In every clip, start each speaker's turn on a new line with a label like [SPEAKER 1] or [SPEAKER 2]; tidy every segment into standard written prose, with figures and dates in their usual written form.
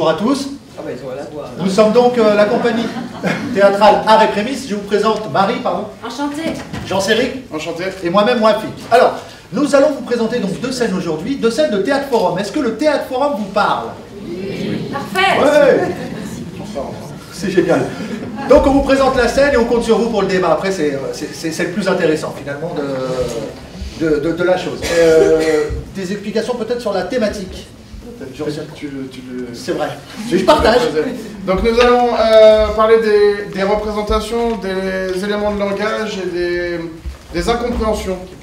[SPEAKER 1] bonjour à tous.
[SPEAKER 2] Ah bah ils sont à la voix.
[SPEAKER 1] Nous sommes donc la compagnie théâtrale Art et Prémices. Je vous présente Marie, pardon.
[SPEAKER 3] Enchantée.
[SPEAKER 1] Jean-Céric.
[SPEAKER 4] Enchanté.
[SPEAKER 1] Et moi-même, Wafik. Alors, nous allons vous présenter donc deux scènes aujourd'hui, deux scènes de Théâtre Forum. Est-ce que le Théâtre Forum vous parle?
[SPEAKER 3] Parfait.
[SPEAKER 1] Ouais. C'est génial. Donc on vous présente la scène et on compte sur vous pour le débat. Après, c'est le plus intéressant finalement de la chose. Des explications peut-être sur la thématique. C'est vrai. Mais je partage.
[SPEAKER 4] Donc nous allons parler des représentations, des éléments de langage et des incompréhensions qui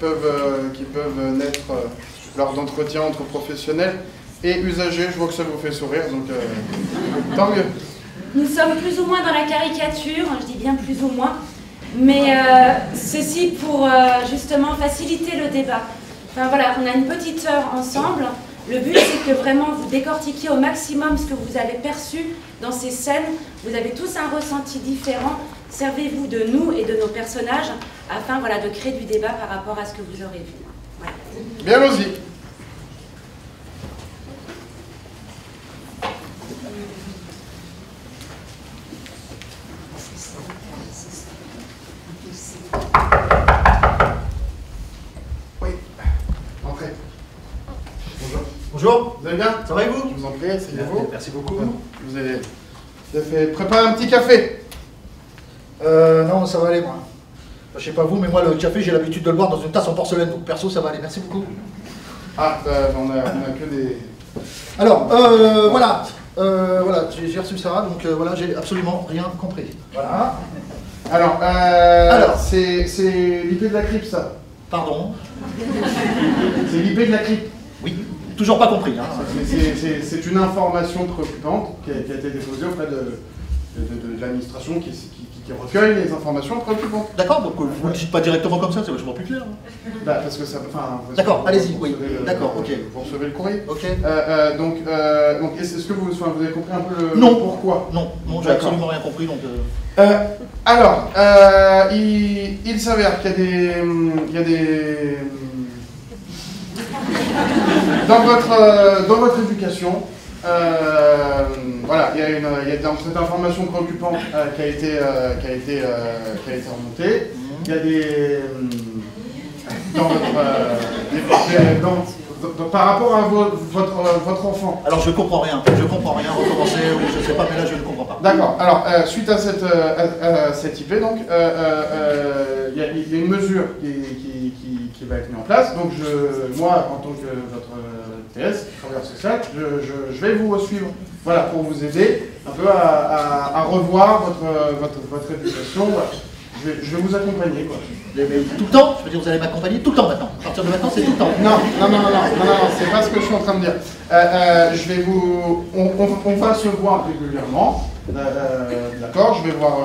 [SPEAKER 4] peuvent naître lors d'entretiens entre professionnels et usagers. Je vois que ça vous fait sourire, donc tant mieux.
[SPEAKER 3] Nous sommes plus ou moins dans la caricature, je dis bien plus ou moins, mais ceci pour justement faciliter le débat. Enfin voilà, on a une petite heure ensemble. Le but, c'est que vraiment vous décortiquiez au maximum ce que vous avez perçu dans ces scènes. Vous avez tous un ressenti différent. Servez-vous de nous et de nos personnages afin voilà, de créer du débat par rapport à ce que vous aurez vu. Ouais.
[SPEAKER 4] Bien, allons-y.
[SPEAKER 1] Bonjour.
[SPEAKER 4] Vous allez bien?
[SPEAKER 1] Ça va et vous?
[SPEAKER 4] Je vous en prie, asseyez-vous.
[SPEAKER 1] Merci beaucoup.
[SPEAKER 4] Vous avez fait préparer un petit café.
[SPEAKER 1] Non, ça va aller moi. Je sais pas vous, mais moi le café j'ai l'habitude de le boire dans une tasse en porcelaine, donc perso ça va aller. Merci beaucoup.
[SPEAKER 4] Ah, on a que des...
[SPEAKER 1] Alors, voilà, j'ai reçu ça, donc voilà, j'ai absolument rien compris. Voilà.
[SPEAKER 4] Alors,
[SPEAKER 1] Alors.
[SPEAKER 4] c'est l'IP de la crypte, ça.
[SPEAKER 1] Pardon.
[SPEAKER 4] C'est l'IP de la crypte.
[SPEAKER 1] Oui, toujours pas compris. Hein.
[SPEAKER 4] C'est une information préoccupante qui a été déposée auprès de l'administration qui recueille les informations préoccupantes.
[SPEAKER 1] D'accord, donc vous ne le dites pas directement comme ça, c'est vachement plus clair. Hein.
[SPEAKER 4] Bah, parce que ça... Enfin,
[SPEAKER 1] d'accord, allez-y, oui. D'accord, ok.
[SPEAKER 4] Vous recevez le courrier.
[SPEAKER 1] Ok.
[SPEAKER 4] Donc est-ce que vous avez compris un peu le
[SPEAKER 1] non.
[SPEAKER 4] Pourquoi?
[SPEAKER 1] Non, j'ai absolument rien compris, donc...
[SPEAKER 4] Alors, il s'avère qu'il y a des... Dans votre éducation, voilà, il y a cette information préoccupante qui a été remontée. Il y a par rapport à votre enfant.
[SPEAKER 1] Alors je comprends rien, recommencer, ou je sais pas, mais là je ne comprends pas.
[SPEAKER 4] D'accord, alors suite à cette IP, donc, il y a une mesure qui va être mise en place. Donc moi, en tant que votre TS, travailleur social, je vais vous suivre, voilà, pour vous aider un peu à revoir votre éducation. Voilà. Je vais vous accompagner, quoi.
[SPEAKER 1] Mais tout le temps? Je veux dire, vous allez m'accompagner tout le temps maintenant. À partir de maintenant, c'est tout le temps.
[SPEAKER 4] Non, c'est pas ce que je suis en train de dire. On va se voir régulièrement. D'accord, je vais voir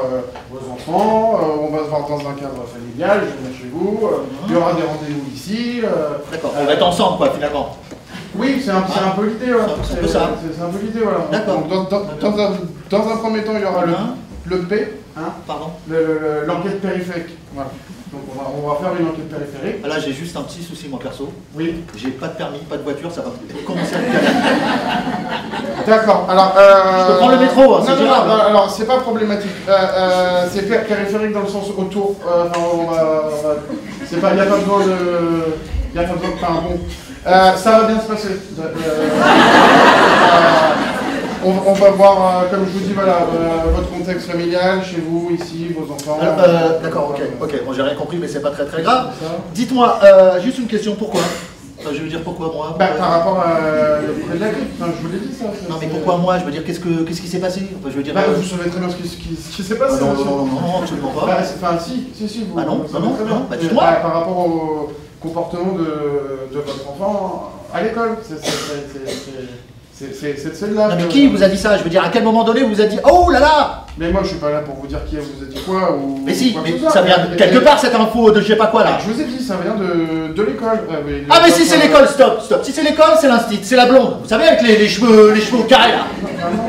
[SPEAKER 4] vos enfants, on va se voir dans un cadre familial, je vais venir chez vous, il y aura des rendez-vous ici.
[SPEAKER 1] D'accord, on va être ensemble, quoi, finalement.
[SPEAKER 4] Oui, c'est un peu l'idée, voilà.
[SPEAKER 1] C'est un peu ça.
[SPEAKER 4] C'est un peu l'idée, voilà.
[SPEAKER 1] D'accord.
[SPEAKER 4] Dans un premier temps, il y aura le P, hein,
[SPEAKER 1] pardon,
[SPEAKER 4] l'enquête périphérique. Voilà. Donc on va faire une enquête périphérique.
[SPEAKER 1] Là j'ai juste un petit souci moi perso.
[SPEAKER 4] Oui.
[SPEAKER 1] J'ai pas de permis, pas de voiture, ça va commencer à me calmer.
[SPEAKER 4] D'accord, alors...
[SPEAKER 1] je peux prendre le métro, hein, c'est gérable.
[SPEAKER 4] Non, alors c'est pas problématique. C'est périphérique dans le sens autour. C'est pas... Il n'y a pas besoin de... Enfin bon... ça va bien se passer. On va voir, comme je vous dis, voilà, votre contexte familial, chez vous, ici, vos enfants.
[SPEAKER 1] D'accord, ok. Bon, j'ai rien compris, mais c'est pas très grave. Dites-moi, juste une question, pourquoi? Enfin, je veux dire, pourquoi moi?
[SPEAKER 4] Par rapport à près de la grippe, enfin, je vous l'ai dit ça.
[SPEAKER 1] Non, mais pourquoi moi? Je veux dire, qu'est-ce qui s'est passé? Enfin, je veux dire,
[SPEAKER 4] vous savez très bien ce qui s'est passé.
[SPEAKER 1] Non, absolument pas.
[SPEAKER 4] Enfin, si, vous.
[SPEAKER 1] Ah non,
[SPEAKER 4] bah,
[SPEAKER 1] dites-moi.
[SPEAKER 4] Par rapport au comportement de votre enfant à l'école, c'est de celle-là.
[SPEAKER 1] Non mais qui vous a dit ça? Je veux dire, à quel moment donné vous vous a dit oh là là?
[SPEAKER 4] Mais moi je suis pas là pour vous dire qui vous a dit quoi ou...
[SPEAKER 1] Mais si, mais ça vient de quelque part cette info de je sais pas quoi là.
[SPEAKER 4] Je vous ai dit, ça vient de l'école.
[SPEAKER 1] Ah mais si c'est l'école, stop. Si c'est l'école, c'est l'instit, c'est la blonde. Vous savez avec les cheveux au carré là.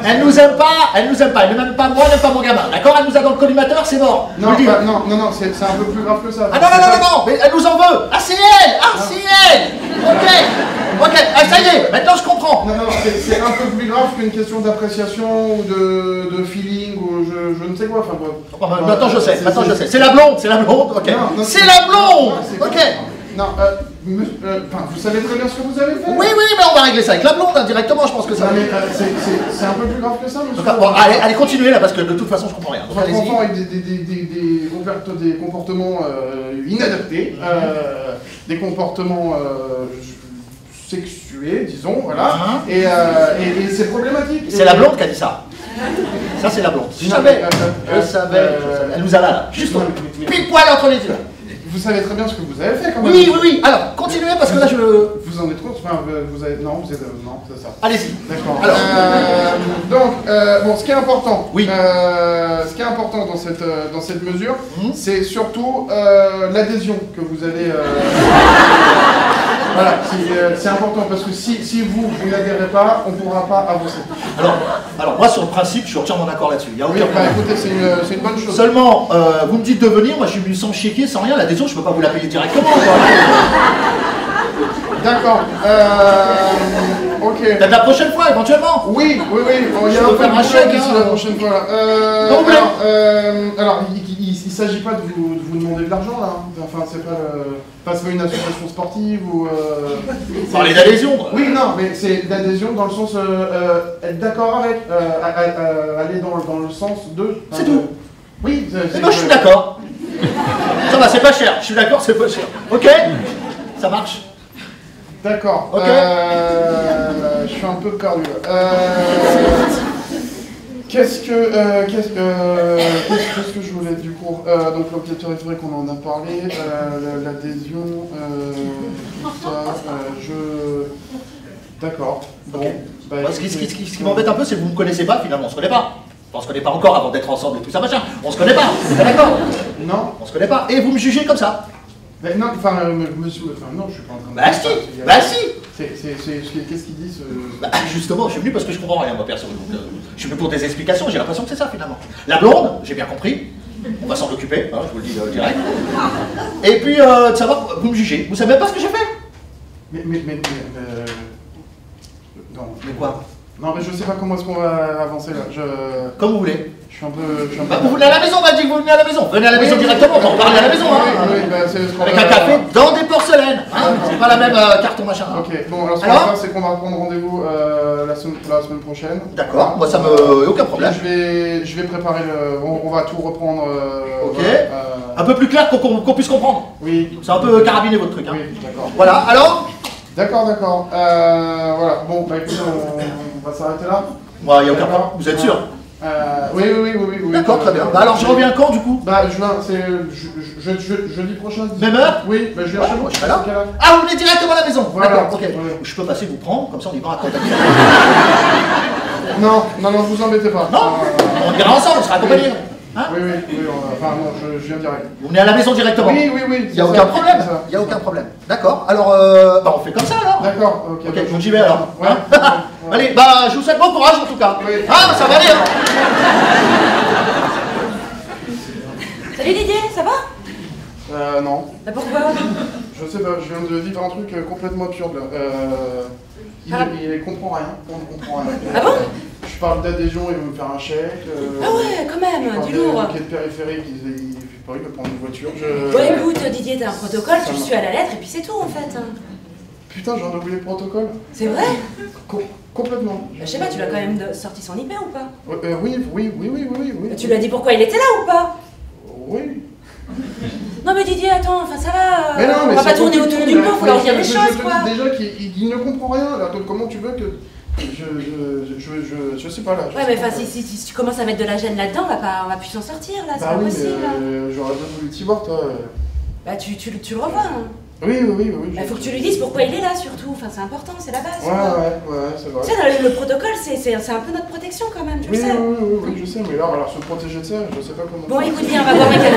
[SPEAKER 1] Elle nous aime pas, elle ne m'aime pas moi, elle n'aime pas mon gamin. D'accord? Elle nous a dans le collimateur, c'est mort.
[SPEAKER 4] Non, non, c'est un peu plus grave que ça.
[SPEAKER 1] Ah non, mais elle nous en veut. Ah c'est elle. Ok, ah, ça y est, maintenant je comprends.
[SPEAKER 4] Non, c'est un peu plus grave qu'une question d'appréciation ou de feeling ou je ne sais quoi. Enfin, bon.
[SPEAKER 1] Maintenant je sais, C'est la blonde, ok. C'est la blonde. Ok.
[SPEAKER 4] Non, vous savez très bien ce que vous avez fait.
[SPEAKER 1] Oui, mais on va régler ça avec la blonde, hein, directement, je pense que ça.
[SPEAKER 4] Non, mais c'est un peu plus grave que ça, monsieur.
[SPEAKER 1] Donc, bon, allez, continuez là, parce que de toute façon, je comprends rien.
[SPEAKER 4] Votre enfant a des comportements inadaptés, des comportements sexués, disons, voilà. Et c'est problématique.
[SPEAKER 1] C'est la blonde qui a dit ça. Ça, c'est la blonde. Je savais. Elle nous a là, juste pile poil entre les yeux.
[SPEAKER 4] Vous savez très bien ce que vous avez fait quand même.
[SPEAKER 1] Oui. Alors, continuez parce que là,
[SPEAKER 4] Vous en êtes compte. Enfin, vous avez... Non, c'est ça.
[SPEAKER 1] Allez-y.
[SPEAKER 4] D'accord. Donc, ce qui est important, dans cette mesure, c'est surtout l'adhésion que vous allez... Voilà, c'est important parce que si vous n'adhérez pas, on ne pourra pas avancer.
[SPEAKER 1] Alors, moi, sur le principe, je retire mon accord là-dessus.
[SPEAKER 4] Écoutez, c'est une bonne chose.
[SPEAKER 1] Seulement, vous me dites de venir, moi je suis venu sans chéquier, sans rien, l'adhésion, je ne peux pas vous la payer directement.
[SPEAKER 4] D'accord. Ok.
[SPEAKER 1] Peut-être la prochaine fois, éventuellement.
[SPEAKER 4] Oui. Il y a un peu de chèque ici la prochaine fois. Alors, il ne s'agit pas de vous demander de l'argent là. Enfin, c'est pas une association sportive ou.
[SPEAKER 1] Parler d'adhésion.
[SPEAKER 4] Oui, non, mais c'est d'adhésion dans le sens être d'accord avec, aller dans le sens de.
[SPEAKER 1] C'est tout.
[SPEAKER 4] Oui.
[SPEAKER 1] je suis d'accord. Ça va, c'est pas cher. Je suis d'accord, c'est pas cher. Ok. Ça marche.
[SPEAKER 4] D'accord.
[SPEAKER 1] Ok.
[SPEAKER 4] Je suis un peu perdu là. Qu'est-ce que je voulais du coup donc l'objet territorial qu'on en a parlé, l'adhésion, D'accord. Bon.
[SPEAKER 1] Okay. Ce qui m'embête un peu, c'est que vous ne me connaissez pas, finalement, on se connaît pas. On se connaît pas encore avant d'être ensemble et tout ça, machin. On se connaît pas, d'accord?
[SPEAKER 4] Non.
[SPEAKER 1] On se connaît pas. Et vous me jugez comme ça.
[SPEAKER 4] Mais non, monsieur, non, je suis pas en train de...
[SPEAKER 1] Bah si.
[SPEAKER 4] Qu'est-ce qu'il dit ce...
[SPEAKER 1] Justement, je suis venu parce que je comprends rien, moi, perso. Donc, je suis venu pour des explications, j'ai l'impression que c'est ça, finalement. La blonde, j'ai bien compris. On va s'en occuper, hein, je vous le dis direct. Et puis, de savoir, vous me jugez. Vous savez même pas ce que j'ai fait.
[SPEAKER 4] Non.
[SPEAKER 1] Mais quoi?
[SPEAKER 4] Non, mais je sais pas comment est-ce qu'on va avancer là.
[SPEAKER 1] Comme vous voulez.
[SPEAKER 4] Je suis un peu...
[SPEAKER 1] Bah, vous venez à la maison, on m'a dit que vous venez à la maison. Venez à la maison directement, on va en parler à la maison. Avec un café dans des porcelaines. Hein, c'est pas la même carton machin.
[SPEAKER 4] Ok, bon, alors ce qu'on va faire, c'est qu'on va prendre rendez-vous la semaine prochaine.
[SPEAKER 1] D'accord, moi ça me... aucun problème.
[SPEAKER 4] Je vais préparer on va tout reprendre.
[SPEAKER 1] Ok. Un peu plus clair pour qu'on puisse comprendre.
[SPEAKER 4] Oui.
[SPEAKER 1] C'est un peu carabiné votre truc. Hein.
[SPEAKER 4] Oui, d'accord.
[SPEAKER 1] Voilà, alors
[SPEAKER 4] D'accord. Voilà, bon, bah écoutez, on va s'arrêter là.
[SPEAKER 1] Ouais, y a aucun problème. Vous êtes sûr?
[SPEAKER 4] Oui.
[SPEAKER 1] D'accord, très bien. Bah alors je reviens quand du coup?
[SPEAKER 4] Bah c'est jeudi prochain.
[SPEAKER 1] Même heure?
[SPEAKER 4] Oui, bah je viens chez vous.
[SPEAKER 1] Je serai là. Ah, vous venez directement à la maison?
[SPEAKER 4] Voilà.
[SPEAKER 1] D'accord, ok.
[SPEAKER 4] Ouais.
[SPEAKER 1] Je peux passer vous prendre, comme ça on y va à contact.
[SPEAKER 4] Non, vous embêtez pas.
[SPEAKER 1] Non, on ira ensemble, on sera accompagnés. Hein?
[SPEAKER 4] Oui, enfin non, je viens direct.
[SPEAKER 1] Vous venez à la maison directement?
[SPEAKER 4] Oui.
[SPEAKER 1] Il n'y a aucun problème. Il n'y a aucun problème. D'accord, alors bah on fait comme ça alors.
[SPEAKER 4] D'accord, ok.
[SPEAKER 1] Ok, donc j'y vais alors.
[SPEAKER 4] Ouais.
[SPEAKER 1] Allez, bah je vous souhaite bon courage en tout cas.
[SPEAKER 4] Oui.
[SPEAKER 1] Ah, ça va aller hein.
[SPEAKER 3] Salut Didier, ça va?
[SPEAKER 4] Non.
[SPEAKER 3] Bah pourquoi?
[SPEAKER 4] Je sais pas, je viens de vivre un truc complètement absurde là. Il comprend rien, on ne comprend rien.
[SPEAKER 3] Ah bon?
[SPEAKER 4] Je parle d'adhésion, il veut me faire un chèque.
[SPEAKER 3] Ah ouais, quand même, du lourd.
[SPEAKER 4] Il de périphérique, il veut prendre une voiture.
[SPEAKER 3] Ouais, écoute, Didier, t'as un protocole, tu le suis à la lettre et puis c'est tout en fait.
[SPEAKER 4] Putain, j'en ai oublié le protocole.
[SPEAKER 3] C'est vrai?
[SPEAKER 4] Complètement.
[SPEAKER 3] Bah, je sais pas, tu l'as quand même sorti son IP ou pas?
[SPEAKER 4] Oui.
[SPEAKER 3] Tu lui as dit pourquoi il était là ou pas?
[SPEAKER 4] Oui.
[SPEAKER 3] Non mais Didier, attends, enfin ça va.
[SPEAKER 4] Mais non,
[SPEAKER 3] on va pas tourner autour du pot, faut leur dire les choses quoi.
[SPEAKER 4] Je te dis déjà qu'il ne comprend rien. Là, donc comment tu veux que... Je sais pas là.
[SPEAKER 3] Ouais, mais enfin, si tu commences à mettre de la gêne là-dedans, on va plus s'en sortir là, c'est pas possible.
[SPEAKER 4] J'aurais bien voulu t'y voir, toi.
[SPEAKER 3] Bah, tu le revois. Hein.
[SPEAKER 4] Oui.
[SPEAKER 3] Bah, faut que tu lui dises pourquoi il est là surtout, enfin, c'est important, c'est la base.
[SPEAKER 4] Ouais, c'est vrai.
[SPEAKER 3] Tu sais, le protocole, c'est un peu notre protection quand même, tu le sais.
[SPEAKER 4] Oui, je sais, mais là, alors se protéger de ça, je sais pas comment.
[SPEAKER 3] Bon, écoute, viens, on va voir Michael.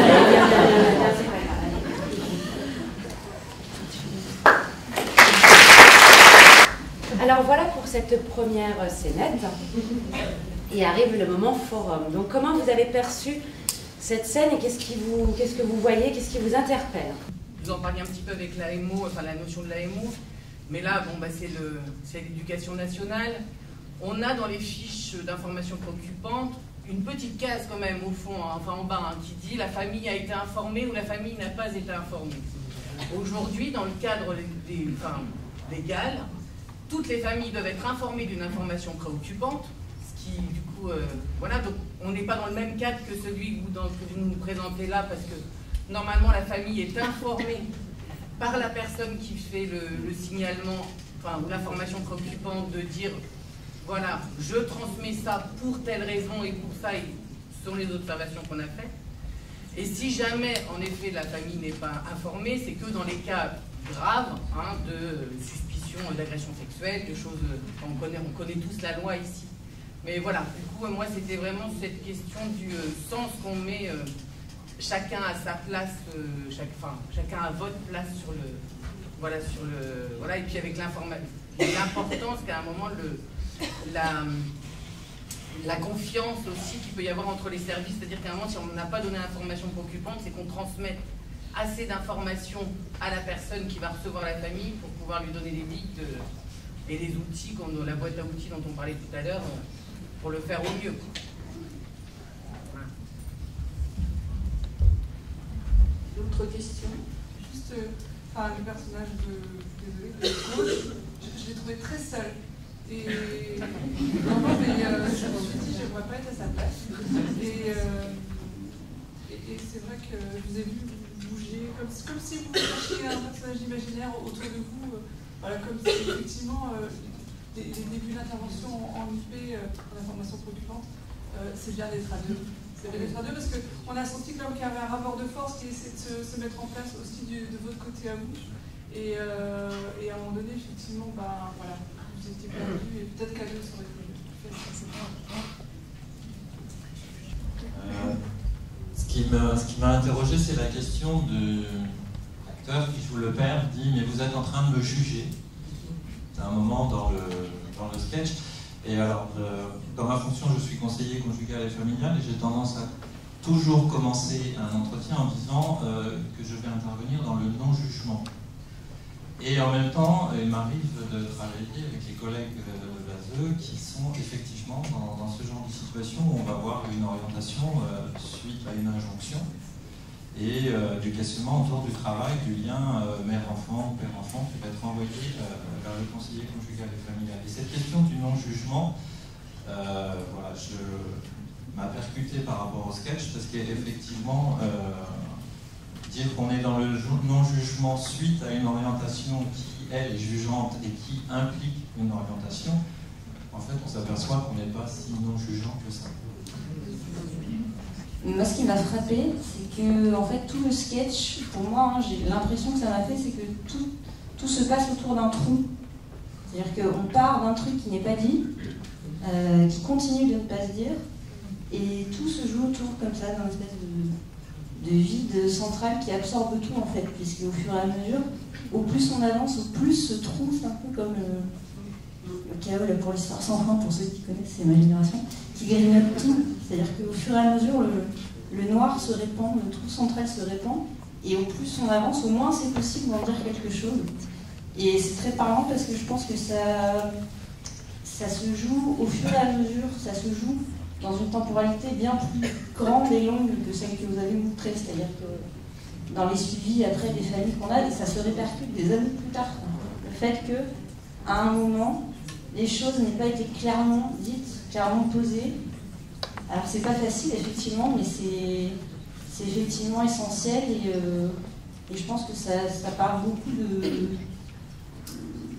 [SPEAKER 3] Alors voilà pour cette première scénette. Et arrive le moment forum. Donc comment vous avez perçu cette scène et qu'est-ce que vous voyez, qu'est-ce qui vous interpelle?
[SPEAKER 2] Vous en parliez un petit peu avec l'AMO, enfin la notion de l'AMO. mais là, bon, bah, c'est l'éducation nationale. On a dans les fiches d'information préoccupantes une petite case quand même au fond, hein, enfin en bas, hein, qui dit la famille a été informée ou la famille n'a pas été informée. Aujourd'hui, dans le cadre légal, toutes les familles doivent être informées d'une information préoccupante, ce qui du coup, voilà, donc on n'est pas dans le même cadre que celui que vous nous présentez là, parce que normalement la famille est informée par la personne qui fait le signalement, enfin, ou l'information préoccupante, de dire voilà, je transmets ça pour telle raison et pour ça, et ce sont les observations qu'on a faites. Et si jamais, en effet, la famille n'est pas informée, c'est que dans les cas graves, hein, de suspicion d'agression sexuelle, de choses, on connaît tous la loi ici. Mais voilà, du coup, moi, c'était vraiment cette question du sens qu'on met, chacun à sa place, chacun à votre place sur le... Voilà, et puis avec l'importance qu'à un moment, la confiance aussi qu'il peut y avoir entre les services, c'est-à-dire qu'à un moment, si on n'a pas donné d'informations préoccupantes, c'est qu'on transmette assez d'informations à la personne qui va recevoir la famille pour pouvoir lui donner les dictes et les outils, la boîte à outils dont on parlait tout à l'heure, pour le faire au mieux. Voilà.
[SPEAKER 5] D'autres questions? Juste, le personnage de coach, je l'ai trouvé très seul. Et vraiment, je me suis dit, je ne pourrais pas être à sa place. Et c'est vrai que je vous ai vu bouger, comme si vous cherchiez un personnage imaginaire autour de vous, voilà, comme si effectivement les débuts d'intervention en IP, en information préoccupante, c'est bien d'être à deux. C'est bien d'être à deux parce qu'on a senti qu'il y avait un rapport de force qui essaie de se mettre en place aussi de votre côté à vous. Et à un moment donné, effectivement, voilà. Vous étiez perdu et peut-être qu'à deux, ça aurait été fait.
[SPEAKER 6] Ce qui m'a interrogé, c'est la question de l'acteur qui joue le père, dit « mais vous êtes en train de me juger ». C'est un moment dans le sketch. Et alors, dans ma fonction, je suis conseiller conjugal et familial et j'ai tendance à toujours commencer un entretien en disant que je vais intervenir dans le non-jugement. Et en même temps, il m'arrive de travailler avec les collègues de l'ASE qui sont effectivement dans ce genre de situation où on va avoir une orientation suite à une injonction et du questionnement autour du travail, du lien mère-enfant ou père-enfant qui va être envoyé vers le conseiller conjugal et familial. Et cette question du non-jugement, voilà, m'a percuté par rapport au sketch parce qu'effectivement, dire qu'on est dans le non-jugement suite à une orientation qui, elle, est jugeante et qui implique une orientation, en fait, on s'aperçoit qu'on n'est pas si non-jugeant que ça.
[SPEAKER 7] Moi, ce qui m'a frappé, c'est que, en fait, tout le sketch, pour moi, hein, j'ai l'impression que ça m'a fait, c'est que tout se passe autour d'un trou. C'est-à-dire qu'on part d'un truc qui n'est pas dit, qui continue de ne pas se dire, et tout se joue autour, comme ça, dans une espèce de vide central qui absorbe tout en fait, puisque au fur et à mesure, au plus on avance, au plus ce trou, c'est un peu comme le chaos là, pour l'histoire sans fin, pour ceux qui connaissent, c'est ma génération, qui grignote tout. C'est-à-dire qu'au fur et à mesure, le noir se répand, le trou central se répand, et au plus on avance, au moins c'est possible d'en dire quelque chose. Et c'est très parlant parce que je pense que ça se joue au fur et à mesure, ça se joue dans une temporalité bien plus grande et longue que celle que vous avez montrée, c'est-à-dire que dans les suivis après des familles qu'on a, ça se répercute des années plus tard. Le fait qu'à un moment, les choses n'aient pas été clairement dites, clairement posées. Alors c'est pas facile effectivement, mais c'est effectivement essentiel et je pense que ça parle beaucoup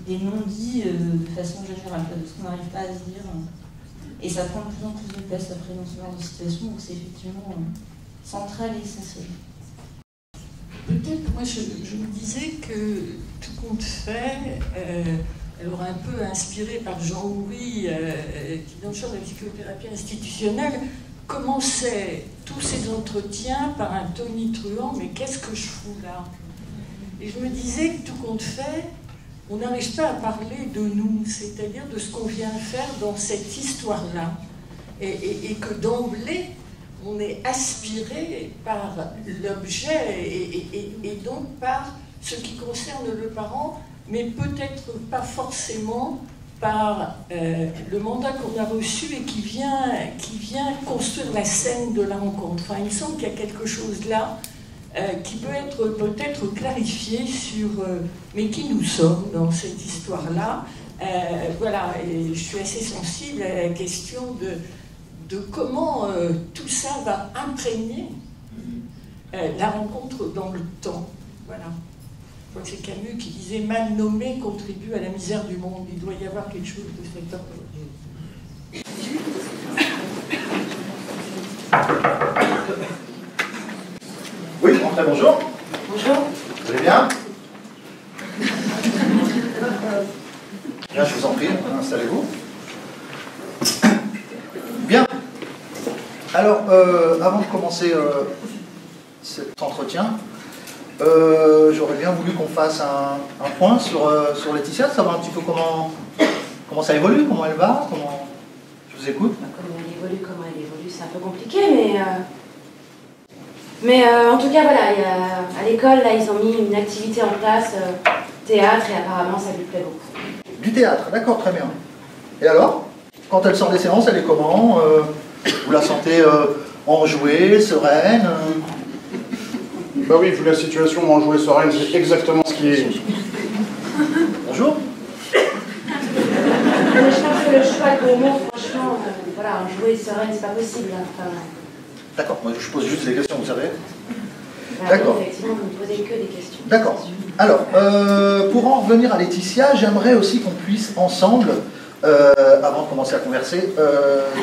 [SPEAKER 7] des non-dits de façon générale, de ce qu'on n'arrive pas à se dire. Et ça prend de plus en plus de place après dans ce genre de situation, donc c'est effectivement central et essentiel.
[SPEAKER 8] Peut-être, moi je me disais que Tout compte fait, alors un peu inspiré par Jean Houry, qui dans le champ de la psychothérapie institutionnelle, commençait tous ses entretiens par un tonitruant « mais qu'est-ce que je fous là ?» Et je me disais que Tout compte fait, on n'arrive pas à parler de nous, c'est-à-dire de ce qu'on vient faire dans cette histoire-là. Et que d'emblée, on est aspiré par l'objet et donc par ce qui concerne le parent mais peut-être pas forcément par le mandat qu'on a reçu et qui vient construire la scène de la rencontre. Enfin, il me semble qu'il y a quelque chose là qui peut être peut-être clarifié sur mais qui nous sommes dans cette histoire-là. Voilà, et je suis assez sensible à la question de comment tout ça va imprégner la rencontre dans le temps. Voilà. Je crois que c'est Camus qui disait « Mal nommé contribue à la misère du monde ». Il doit y avoir quelque chose de cet ordre.
[SPEAKER 1] Oui, très bonjour.
[SPEAKER 3] Bonjour.
[SPEAKER 1] Vous allez bien? Bien, je vous en prie, installez-vous. Bien. Alors, avant de commencer cet entretien, j'aurais bien voulu qu'on fasse un point sur Laetitia, savoir un petit peu comment ça évolue, comment elle va, comment... Je vous écoute.
[SPEAKER 3] Comment elle évolue, c'est un peu compliqué, mais en tout cas, voilà, à l'école, là, ils ont mis une activité en place, théâtre, et apparemment, ça lui plaît beaucoup.
[SPEAKER 1] Du théâtre, d'accord, très bien. Et alors, quand elle sort des séances, elle est comment? Vous la sentez enjouée, sereine?
[SPEAKER 4] Bah oui, vu la situation, enjouée, sereine, c'est exactement ce qui est...
[SPEAKER 1] Bonjour.
[SPEAKER 3] Mais je pense que le choix de mots, franchement, voilà, enjouée, sereine, c'est pas possible. Hein. Enfin,
[SPEAKER 1] D'accord, moi je pose juste des questions, vous savez.
[SPEAKER 3] voilà,
[SPEAKER 1] D'accord.
[SPEAKER 3] effectivement, vous ne posez que des questions.
[SPEAKER 1] D'accord. Alors, pour en revenir à Laetitia, j'aimerais aussi qu'on puisse ensemble, avant de commencer à converser,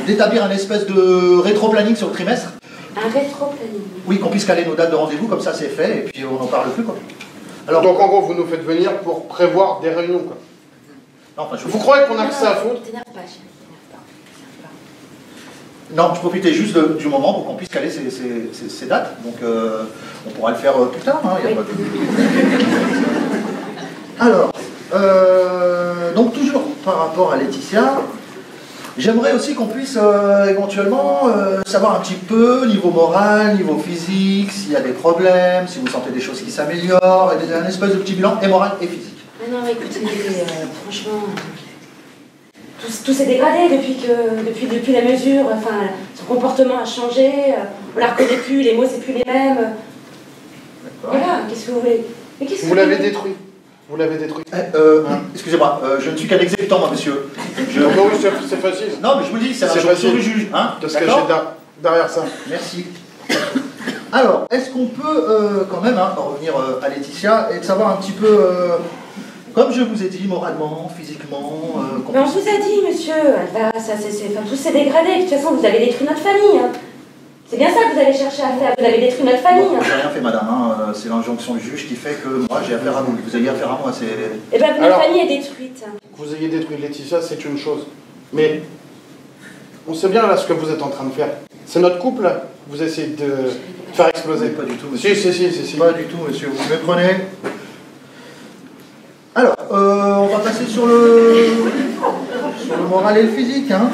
[SPEAKER 1] d'établir un espèce de rétro-planning sur le trimestre.
[SPEAKER 3] Un rétro-planning.
[SPEAKER 1] Oui, qu'on puisse caler nos dates de rendez-vous, comme ça c'est fait, et puis on n'en parle plus, quoi. Alors,
[SPEAKER 4] Donc en gros, vous nous faites venir pour prévoir des réunions, quoi.
[SPEAKER 1] non, enfin,
[SPEAKER 4] Vous croyez qu'on a que ça à foutre?
[SPEAKER 3] T'énerve pas, chérie, t'énerve pas.
[SPEAKER 1] non, je profitais juste du moment pour qu'on puisse caler ces dates, donc on pourra le faire plus tard, hein, y a pas de... Alors, donc toujours par rapport à Laetitia, j'aimerais aussi qu'on puisse éventuellement savoir un petit peu, niveau moral, niveau physique, s'il y a des problèmes, si vous sentez des choses qui s'améliorent, et un espèce de petit bilan et moral et physique.
[SPEAKER 3] Mais non, écoutez, franchement, tout s'est dégradé depuis la mesure, enfin, son comportement a changé, on la reconnaît plus, les mots c'est plus les mêmes. Voilà, qu'est-ce que vous voulez? Mais qu'est-ce que
[SPEAKER 4] Vous l'avez détruit. Vous l'avez détruit.
[SPEAKER 1] Excusez-moi, je ne suis qu'un exécutant, moi, monsieur.
[SPEAKER 4] Donc oui, c'est facile.
[SPEAKER 1] Non, mais je vous dis, c'est la
[SPEAKER 4] C'est
[SPEAKER 1] jonction
[SPEAKER 4] facile
[SPEAKER 1] du juge. Hein,
[SPEAKER 4] de se cacher derrière ça.
[SPEAKER 1] Merci. Alors, est-ce qu'on peut quand même revenir à Laetitia et de savoir un petit peu, comme je vous ai dit, moralement, physiquement...
[SPEAKER 3] Mais on vous a dit, monsieur, tout s'est dégradé, de toute façon vous avez détruit notre famille. Hein. C'est bien ça que vous avez cherché à faire, vous avez détruit notre famille.
[SPEAKER 1] Bon, j'ai rien fait, madame, c'est l'injonction du juge qui fait que moi j'ai affaire à vous, vous ayez affaire à moi, c'est...
[SPEAKER 3] Eh bien, notre famille est détruite.
[SPEAKER 4] Que vous ayez détruit Laetitia, c'est une chose. Mais on sait bien là ce que vous êtes en train de faire. C'est notre couple, là. Vous essayez de faire exploser.
[SPEAKER 1] Pas du tout, monsieur.
[SPEAKER 4] Si.
[SPEAKER 1] Pas du tout, monsieur, vous me méprenez. Alors, on va passer sur le moral et le physique, hein.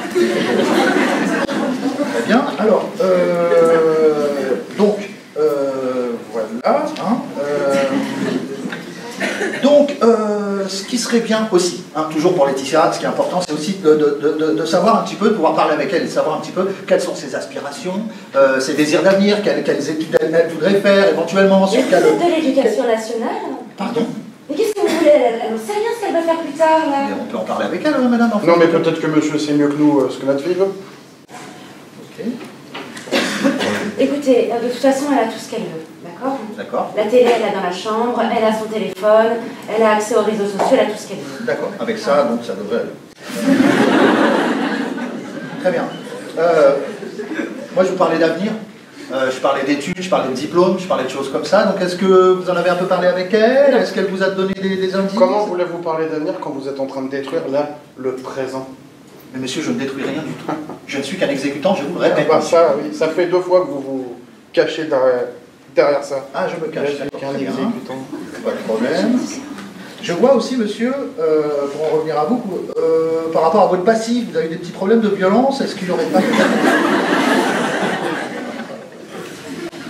[SPEAKER 1] Très bien, alors, donc, voilà, hein, donc, ce qui serait bien aussi, hein, toujours pour Laetitia, ce qui est important, c'est aussi de savoir un petit peu, de pouvoir parler avec elle et de savoir un petit peu quelles sont ses aspirations, ses désirs d'avenir, quelles études elle voudrait faire, éventuellement, sur
[SPEAKER 3] quel... Vous êtes de l'éducation nationale?
[SPEAKER 1] Pardon?
[SPEAKER 3] Mais qu'est-ce que vous voulez? Elle ne sait rien ce qu'elle va faire plus tard, là.
[SPEAKER 1] Mais on peut en parler avec elle, madame. En fait.
[SPEAKER 4] Non, mais peut-être que monsieur sait mieux que nous ce que notre fille veut.
[SPEAKER 1] Ok.
[SPEAKER 3] Écoutez, de toute façon, elle a tout ce qu'elle veut, d'accord?
[SPEAKER 1] D'accord.
[SPEAKER 3] La télé, elle a dans la chambre, elle a son téléphone, elle a accès aux réseaux sociaux, elle a tout ce qu'elle veut.
[SPEAKER 1] D'accord. Avec ça, donc ça devrait aller. Très bien. Moi, je vous parlais d'avenir. Je parlais d'études, je parlais de diplômes, je parlais de choses comme ça. Donc, est-ce que vous en avez un peu parlé avec elle? Est-ce qu'elle vous a donné des indices?
[SPEAKER 4] Comment voulez-vous parler d'avenir quand vous êtes en train de détruire là le présent?
[SPEAKER 1] Mais monsieur, je ne détruis rien du tout. Je ne suis qu'un exécutant, je vous le répète.
[SPEAKER 4] Ah bah ça, oui. Ça fait 2 fois que vous vous cachez derrière ça.
[SPEAKER 1] Ah, je me cache.
[SPEAKER 4] Qu'un
[SPEAKER 1] Très bien.
[SPEAKER 4] exécutant.
[SPEAKER 1] Pas de problème. Je vois aussi, monsieur, pour en revenir à vous, par rapport à votre passif, vous avez des petits problèmes de violence. Est-ce qu'il n'y aurait pas...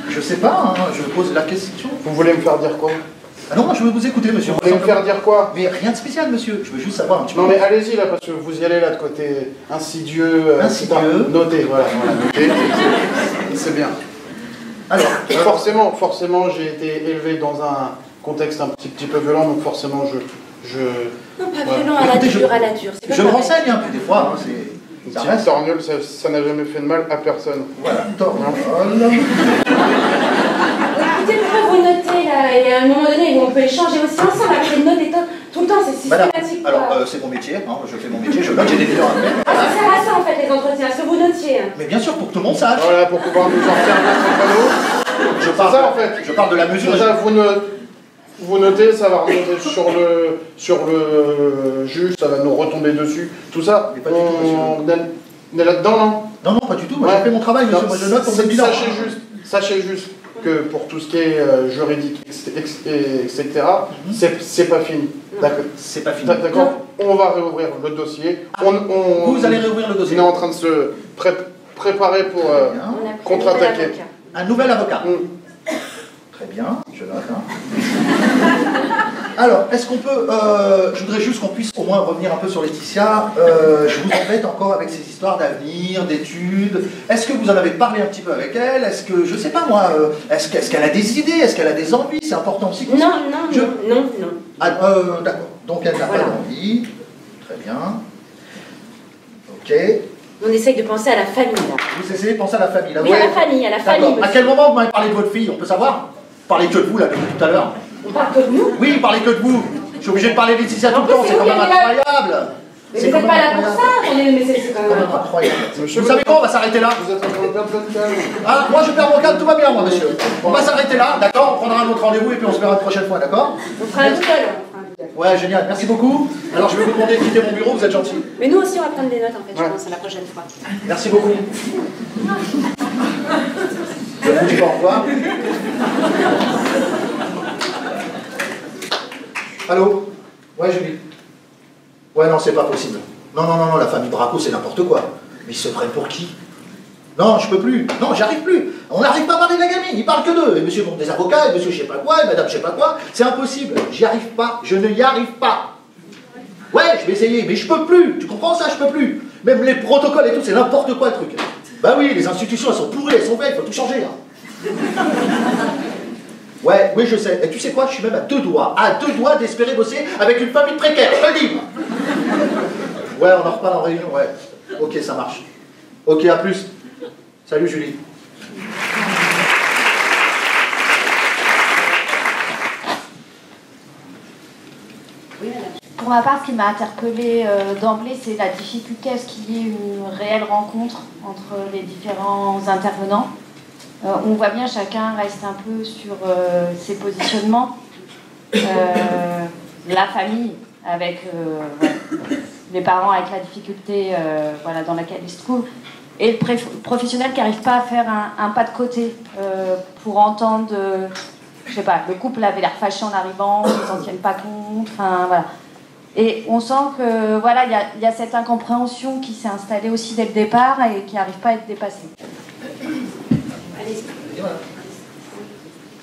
[SPEAKER 1] Je sais pas, hein, je pose la question.
[SPEAKER 4] Vous voulez me faire dire quoi?
[SPEAKER 1] Ah non, je veux vous écouter, monsieur.
[SPEAKER 4] Vous voulez me faire dire quoi?
[SPEAKER 1] Mais rien de spécial, monsieur. Je veux juste savoir un petit peu.
[SPEAKER 4] Non mais allez-y là, parce que vous y allez là de côté insidieux.
[SPEAKER 1] Insidieux.
[SPEAKER 4] Notez, voilà, notez. C'est bien.
[SPEAKER 1] Alors,
[SPEAKER 4] forcément, j'ai été élevé dans un contexte un petit peu violent, donc forcément,
[SPEAKER 3] Non, pas violent, à la dure, à la dure.
[SPEAKER 1] je me renseigne un peu des fois. Hein,
[SPEAKER 4] une petite torgnole, ça n'a jamais fait de mal à personne.
[SPEAKER 1] Voilà, torgnole.
[SPEAKER 3] Écoutez, pourquoi vous notez là? Et à un moment donné, on peut échanger aussi ensemble. Après, de noter tout le temps, c'est systématique.
[SPEAKER 1] Alors, c'est mon métier, hein, je fais mon métier, je note, j'ai des vidéos à faire.
[SPEAKER 3] Ah, ça sert à ça en fait, les entretiens, ce que vous notiez.
[SPEAKER 1] Mais bien sûr, pour que tout le monde sache.
[SPEAKER 4] Voilà, pour pouvoir nous en faire notre panneau.
[SPEAKER 1] Je parle de la mesure.
[SPEAKER 4] Déjà, vous notez, ça va remonter sur le juge, ça va nous retomber dessus. Tout ça,
[SPEAKER 1] mais pas du tout, monsieur.
[SPEAKER 4] On est là-dedans, non?
[SPEAKER 1] Non, pas du tout. Moi, j'ai fait mon travail, monsieur. Moi, je note pour le bilan.
[SPEAKER 4] Sachez juste que pour tout ce qui est juridique, etc., c'est pas fini. D'accord.
[SPEAKER 1] C'est pas fini.
[SPEAKER 4] D'accord. On va réouvrir le dossier.
[SPEAKER 1] Vous allez réouvrir le dossier.
[SPEAKER 4] On est en train de se préparer pour contre-attaquer.
[SPEAKER 1] Un nouvel avocat. Très bien, je note. Alors, est-ce qu'on peut... je voudrais juste qu'on puisse au moins revenir un peu sur Laetitia. Je vous embête encore avec ces histoires d'avenir, d'études. Est-ce que vous en avez parlé un petit peu avec elle? Est-ce que, je sais pas moi, est-ce qu'elle a des idées? Est-ce qu'elle a des envies? C'est important aussi.
[SPEAKER 3] Non.
[SPEAKER 1] Ah, d'accord. Donc elle n'a pas d'envie. Très bien. Ok.
[SPEAKER 3] On essaye de penser à la famille là.
[SPEAKER 1] Vous essayez de penser à la famille là.
[SPEAKER 3] Oui, à la famille,
[SPEAKER 1] D'accord. À quel moment vous m'avez parlé de votre fille? On peut savoir? Parlez que de vous là depuis tout à l'heure.
[SPEAKER 3] On parle que de nous?
[SPEAKER 1] Oui, parlez que de vous. Je suis obligé de parler de Laetitia tout le temps, c'est quand même incroyable.
[SPEAKER 3] Mais vous n'êtes pas là pour ça, mais c'est quand même
[SPEAKER 1] incroyable. Vous savez quoi, on va s'arrêter là.
[SPEAKER 4] Vous êtes en train de perdre votre calme.
[SPEAKER 1] Ah, moi je perds mon calme, tout va bien moi monsieur. On va s'arrêter là, d'accord? On prendra un autre rendez-vous et puis on se verra une prochaine fois, d'accord?
[SPEAKER 3] On fera un doodle.
[SPEAKER 1] Ouais, génial, merci beaucoup. Alors je vais vous demander de quitter mon bureau, vous êtes gentil.
[SPEAKER 3] Mais nous aussi on va prendre des notes en fait, je pense, à la prochaine fois.
[SPEAKER 1] Merci beaucoup. Je vous dis au revoir. Allô? Ouais, Julie. Ouais, non, c'est pas possible. Non, la famille Braco, c'est n'importe quoi. Mais ils se prennent pour qui? Non, je peux plus. Non, j'arrive plus. On n'arrive pas à parler de la gamine. Ils parlent que d'eux. Et monsieur bon, des avocats, et monsieur je sais pas quoi, et madame je sais pas quoi. C'est impossible. J'y arrive pas. Je ne y arrive pas. Ouais, je vais essayer, mais je peux plus. Tu comprends ça? Je peux plus. Même les protocoles et tout, c'est n'importe quoi le truc. Bah oui, les institutions, elles sont pourries, elles sont belles, il faut tout changer. Hein. Ouais, oui, je sais. Et tu sais quoi? Je suis même à deux doigts d'espérer bosser avec une famille précaire. Je te le dis. Ouais, on en reparle en réunion, ouais. Ok, ça marche. Ok, à plus. Salut Julie.
[SPEAKER 9] Pour ma part, ce qui m'a interpellée d'emblée, c'est la difficulté à ce qu'il y ait une réelle rencontre entre les différents intervenants. On voit bien chacun reste un peu sur ses positionnements. La famille, avec les parents, avec la difficulté dans laquelle ils se trouvent. Et le professionnel qui n'arrive pas à faire un pas de côté pour entendre, je sais pas, le couple avait l'air fâché en arrivant, ils n'en tiennent pas compte, enfin voilà. Et on sent que voilà, il y a cette incompréhension qui s'est installée aussi dès le départ et qui n'arrive pas à être dépassée.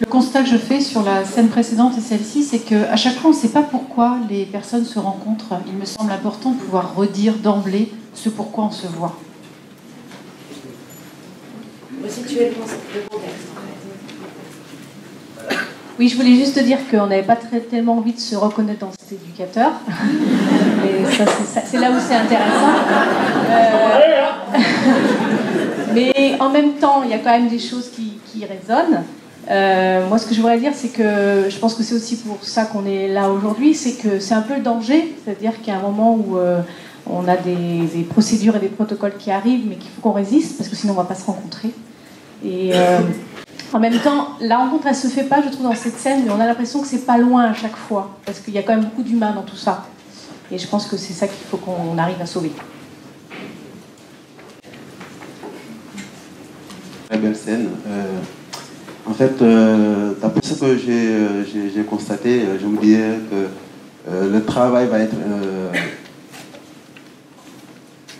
[SPEAKER 10] Le constat que je fais sur la scène précédente et celle-ci, c'est qu'à chaque fois, on ne sait pas pourquoi les personnes se rencontrent. Il me semble important de pouvoir redire d'emblée ce pourquoi on se voit.
[SPEAKER 3] Situer le contexte.
[SPEAKER 10] Oui, je voulais juste dire qu'on n'avait pas tellement envie de se reconnaître dans cet éducateur. Et c'est là où c'est intéressant. Mais en même temps, il y a quand même des choses qui résonnent. Moi, ce que je voudrais dire, c'est que je pense que c'est aussi pour ça qu'on est là aujourd'hui, c'est que c'est un peu le danger. C'est-à-dire qu'il y a un moment où on a des procédures et des protocoles qui arrivent, mais qu'il faut qu'on résiste, parce que sinon on ne va pas se rencontrer. Et en même temps, la rencontre, elle ne se fait pas, je trouve, dans cette scène, mais on a l'impression que c'est pas loin à chaque fois, parce qu'il y a quand même beaucoup d'humains dans tout ça. Et je pense que c'est ça qu'il faut qu'on arrive à sauver.
[SPEAKER 11] Très belle scène. En fait, d'après ce que j'ai constaté, je me disais que le travail va être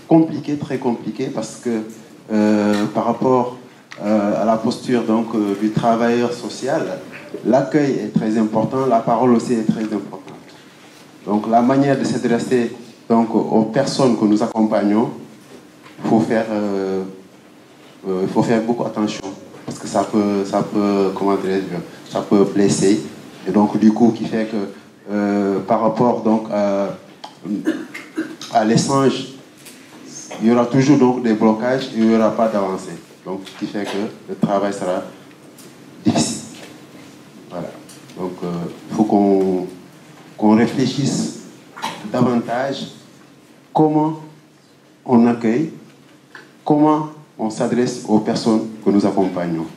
[SPEAKER 11] compliqué, très compliqué, parce que par rapport à la posture donc, du travailleur social, l'accueil est très important, la parole aussi est très importante. Donc la manière de s'adresser donc, aux personnes que nous accompagnons, il faut faire beaucoup attention, parce que ça peut comment dirais-je, ça peut blesser. Et donc du coup, qui fait que par rapport donc, à l'échange, il y aura toujours donc, des blocages et il n'y aura pas d'avancée. Donc, ce qui fait que le travail sera difficile. Voilà. Donc, il faut qu'on réfléchisse davantage comment on accueille, comment on s'adresse aux personnes que nous accompagnons.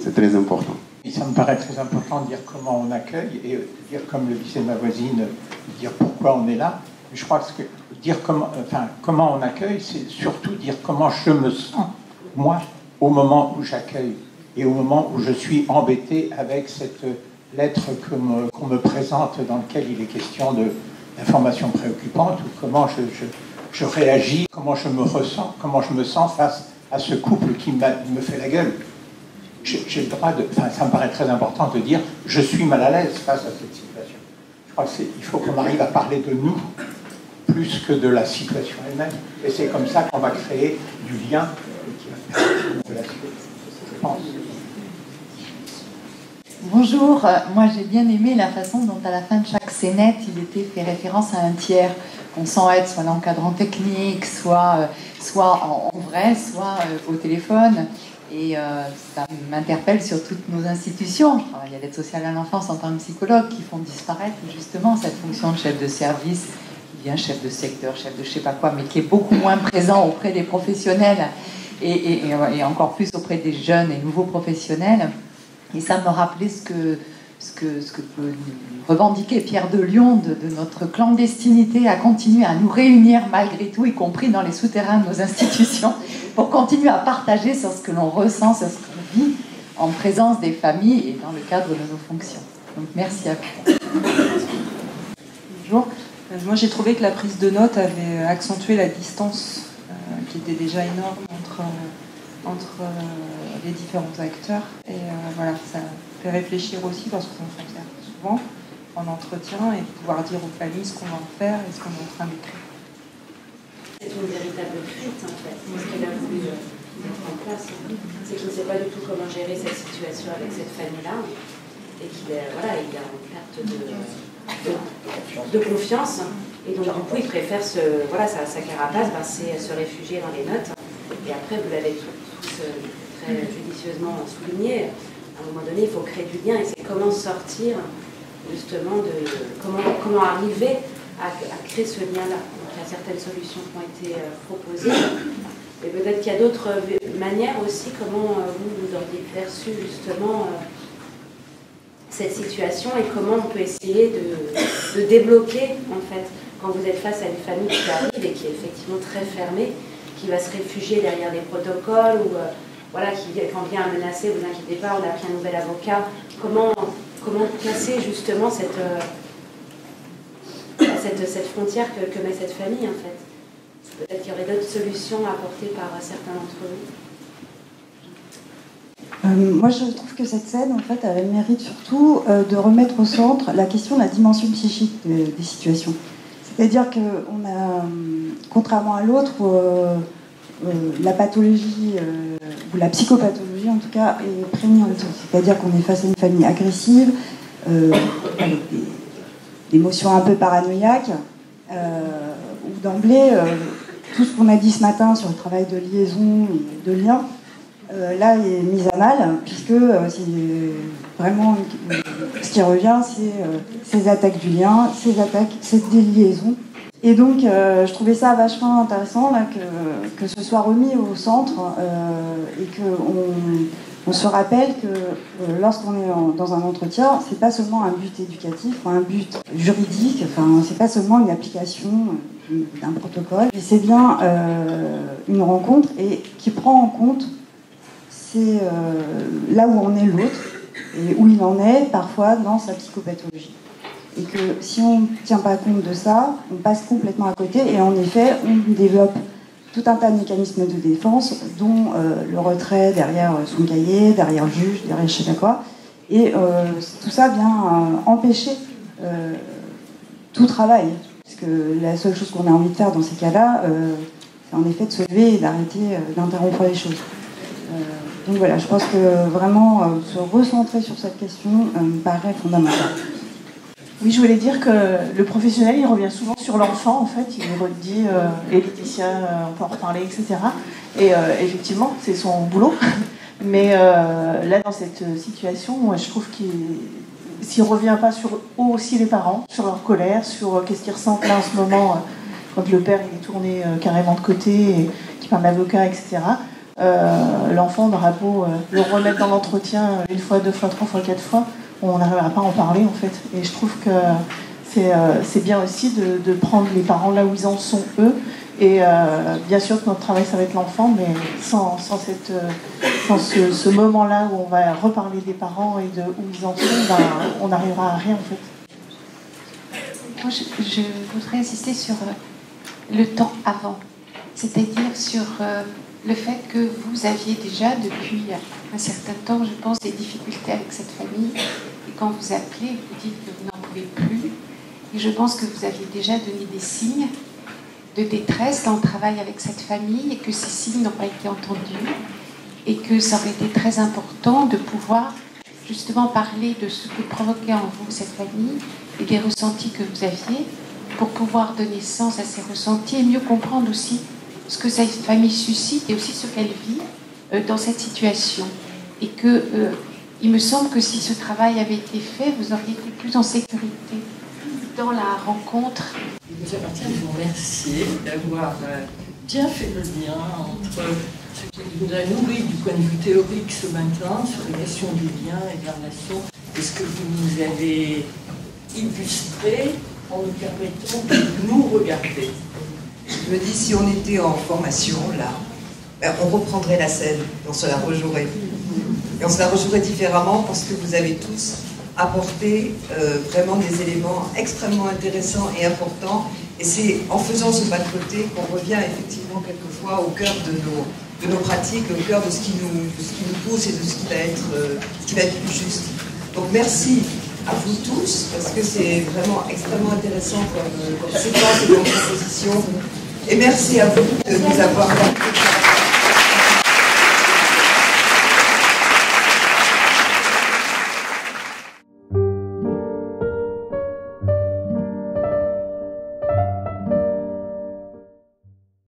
[SPEAKER 11] C'est très important.
[SPEAKER 12] Et ça me paraît très important de dire comment on accueille et dire, comme le disait ma voisine, dire pourquoi on est là. Je crois que dire comment on accueille, c'est surtout dire comment je me sens, moi, au moment où j'accueille et au moment où je suis embêté avec cette lettre qu'on me présente dans laquelle il est question d'informations préoccupantes, ou comment je réagis, comment je me ressens, comment je me sens face à ce couple qui me fait la gueule. J'ai le droit ça me paraît très important de dire je suis mal à l'aise face à cette situation. Je crois qu'il faut qu'on arrive à parler de nous plus que de la situation elle-même. Et c'est comme ça qu'on va créer du lien qui va permettre de la sécurité, je pense.
[SPEAKER 13] Bonjour, moi j'ai bien aimé la façon dont à la fin de chaque scénette il était fait référence à un tiers qu'on sent être soit l'encadrant technique, soit en vrai, soit au téléphone. Et ça m'interpelle sur toutes nos institutions. Je travaille à l'aide sociale à l'enfance en tant que psychologue, qui font disparaître justement cette fonction de chef de service, qui devient chef de secteur, chef de je sais pas quoi, mais qui est beaucoup moins présent auprès des professionnels et encore plus auprès des jeunes et nouveaux professionnels. Et ça me rappelait ce que peut revendiquer Pierre de Lion de notre clandestinité à continuer à nous réunir malgré tout, y compris dans les souterrains de nos institutions, pour continuer à partager sur ce que l'on ressent, sur ce qu'on vit en présence des familles et dans le cadre de nos fonctions. Donc merci à vous.
[SPEAKER 14] Bonjour. Moi j'ai trouvé que la prise de notes avait accentué la distance qui était déjà énorme entre les différents acteurs. Et voilà, ça fait réfléchir aussi parce qu'on s'en sert souvent en entretien et pouvoir dire aux familles ce qu'on va en faire et ce qu'on est en train d'écrire.
[SPEAKER 3] C'est une véritable crainte en fait, ce qu'elle a voulu mettre en place. C'est qu'il ne sait pas du tout comment gérer cette situation avec cette famille-là et qu'il est en perte de confiance. Et donc du coup il préfère sa carapace, c'est se réfugier dans les notes. Et après vous l'avez tous très judicieusement souligné, à un moment donné il faut créer du lien et c'est comment sortir justement comment arriver à créer ce lien-là. Donc il y a certaines solutions qui ont été proposées et peut-être qu'il y a d'autres manières aussi, comment vous auriez perçu justement cette situation et comment on peut essayer de débloquer en fait quand vous êtes face à une famille qui arrive et qui est effectivement très fermée, qui va se réfugier derrière des protocoles ou quand vient à menacer, vous inquiétez pas, on a pris un nouvel avocat. Comment casser justement cette frontière que met cette famille en fait. Peut-être qu'il y aurait d'autres solutions apportées par certains d'entre vous.
[SPEAKER 15] Moi je trouve que cette scène en fait elle mérite surtout de remettre au centre la question de la dimension psychique des situations. C'est-à-dire qu'on a, contrairement à l'autre, la pathologie, ou la psychopathologie en tout cas, est prégnante. C'est-à-dire qu'on est face à une famille agressive, avec des émotions un peu paranoïaques, où d'emblée, tout ce qu'on a dit ce matin sur le travail de liaison et de lien, là est mis à mal, puisque c'est vraiment ce qui revient, c'est ces attaques du lien, cette déliaison. Et donc, je trouvais ça vachement intéressant là, que ce soit remis au centre et qu'on se rappelle que lorsqu'on est dans un entretien, c'est pas seulement un but éducatif ou un but juridique, c'est pas seulement une application d'un protocole, mais c'est bien une rencontre et qui prend en compte là où en est l'autre et où il en est parfois dans sa psychopathologie. Et que si on ne tient pas compte de ça, on passe complètement à côté et en effet, on développe tout un tas de mécanismes de défense, dont le retrait derrière son cahier, derrière le juge, derrière je sais pas quoi. Et tout ça vient empêcher tout travail. Parce que la seule chose qu'on a envie de faire dans ces cas-là, c'est en effet de se lever et d'arrêter d'interrompre les choses. Donc voilà, je pense que vraiment se recentrer sur cette question me paraît fondamental.
[SPEAKER 16] Oui, je voulais dire que le professionnel, il revient souvent sur l'enfant, en fait. Il nous redit, et Laetitia, on peut en reparler, etc. Et effectivement, c'est son boulot. Mais là, dans cette situation, moi, je trouve qu'il s'il ne revient pas sur aussi les parents, sur leur colère, sur qu'est-ce qu'ils ressentent là en ce moment, quand le père il est tourné carrément de côté, et qu'il parle d'avocat, etc. L'enfant n'aura beau le remettre dans l'entretien une fois, deux fois, trois fois, quatre fois, on n'arrivera pas à en parler en fait. Et je trouve que c'est bien aussi de prendre les parents là où ils en sont eux. Et bien sûr que notre travail ça va être l'enfant, mais sans ce moment-là où on va reparler des parents et de où ils en sont, ben, on n'arrivera à rien en fait.
[SPEAKER 17] Moi je voudrais insister sur le temps avant, c'est-à-dire sur le fait que vous aviez déjà depuis un certain temps, je pense, des difficultés avec cette famille. Et quand vous appelez, vous dites que vous n'en pouvez plus. Et je pense que vous aviez déjà donné des signes de détresse dans le travail avec cette famille et que ces signes n'ont pas été entendus. Et que ça aurait été très important de pouvoir justement parler de ce que provoquait en vous cette famille et des ressentis que vous aviez pour pouvoir donner sens à ces ressentis et mieux comprendre aussi ce que cette famille suscite et aussi ce qu'elle vit dans cette situation. Et que il me semble que si ce travail avait été fait, vous auriez été plus en sécurité dans la rencontre.
[SPEAKER 8] Il nous appartient de vous remercier d'avoir bien fait le lien entre ce qui nous a nourri du point de vue théorique ce matin sur la question des liens et des relations et ce que vous nous avez illustré en nous permettant de nous regarder.
[SPEAKER 18] Je me dis, si on était en formation, là, ben, on reprendrait la scène, on se la rejouerait. Et on se la rejouerait différemment parce que vous avez tous apporté vraiment des éléments extrêmement intéressants et importants. Et c'est en faisant ce pas de côté qu'on revient effectivement quelquefois au cœur de nos pratiques, au cœur de ce qui nous pousse et de ce qui va être plus juste. Donc merci à vous tous, parce que c'est vraiment extrêmement intéressant comme séquence et comme proposition. Et merci à vous de nous avoir